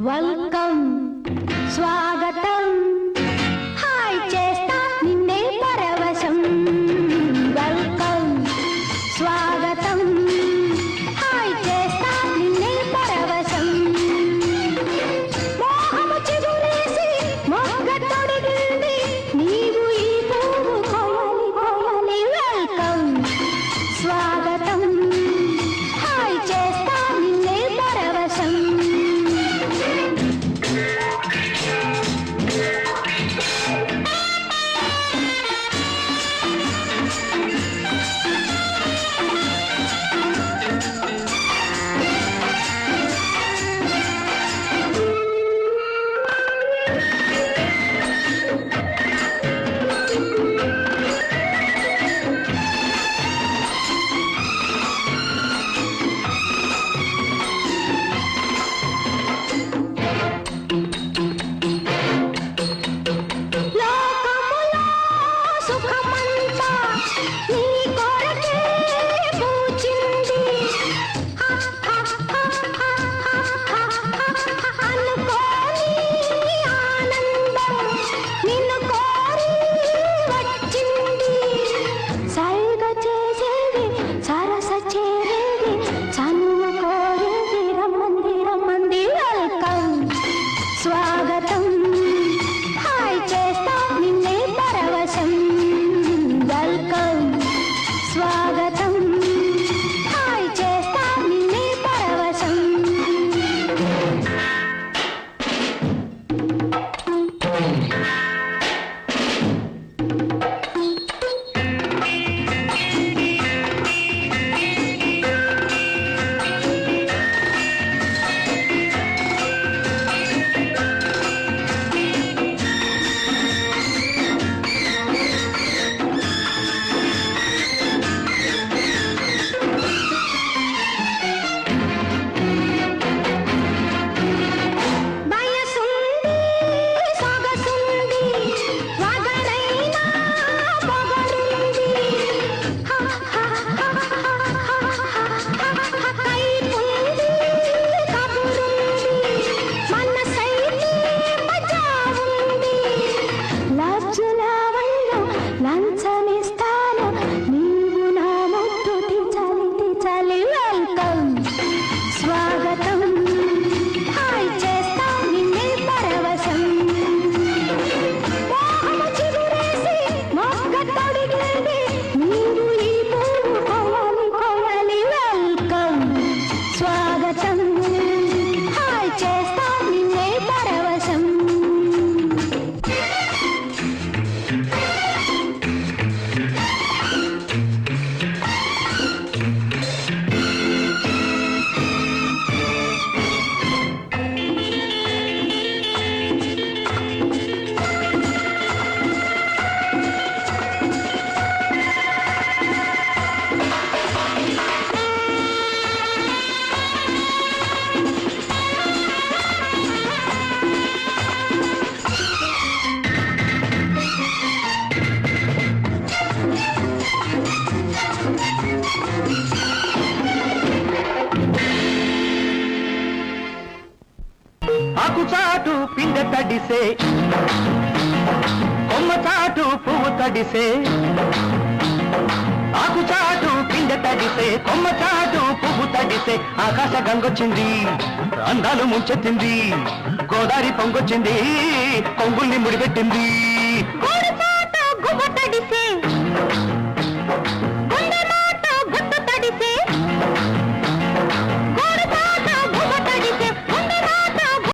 welcome స్వాగతం hi చేస్తా నిన్నే పరవశం వెల్కమ్ స్వాగతం హాయ్ చేస్తా నిన్నే పరవశం మోహము చిగురేసి మొగ్గ తొడిగింది నీవు ఈ పువ్వు కోయలి కోయలి వెల్కమ్ స్వాగతం హాయ్ చేస్తా నిన్నే పరవశం స్వాగతం హాయ్ చేస్తా నిన్నే పరవశం వెల్కమ్ స్వాగతం హాయ్ చేస్తా నిన్నే పరవశం లంచమిస్తాను నీవు నా ముద్దు తిచాలి తిచాలి వెల్కమ్ స్వాగతం హాయ్ చేస్తా నిన్నే పరవశం మోహము చిగురేసి మొగ్గ తొడిగింది నీవు ఈ పువ్వు కోయలి కోయలి వెల్కమ్ స్వాగతం హాయ్ చేస్తా నిన్నే పరవశం ఆకుచాటు పిండ తడిసే కొమ్మ చాటు పువ్వు తడిసే ఆకుచాటు పిండ తడిసే కొమ్మ చాటు పువ్వు తడిసే ఆకాశ గంగొచ్చింది అందాలు ముంచెత్తింది గోదావరి పొంగొచ్చింది కొంగుల్ని ముడిపెట్టింది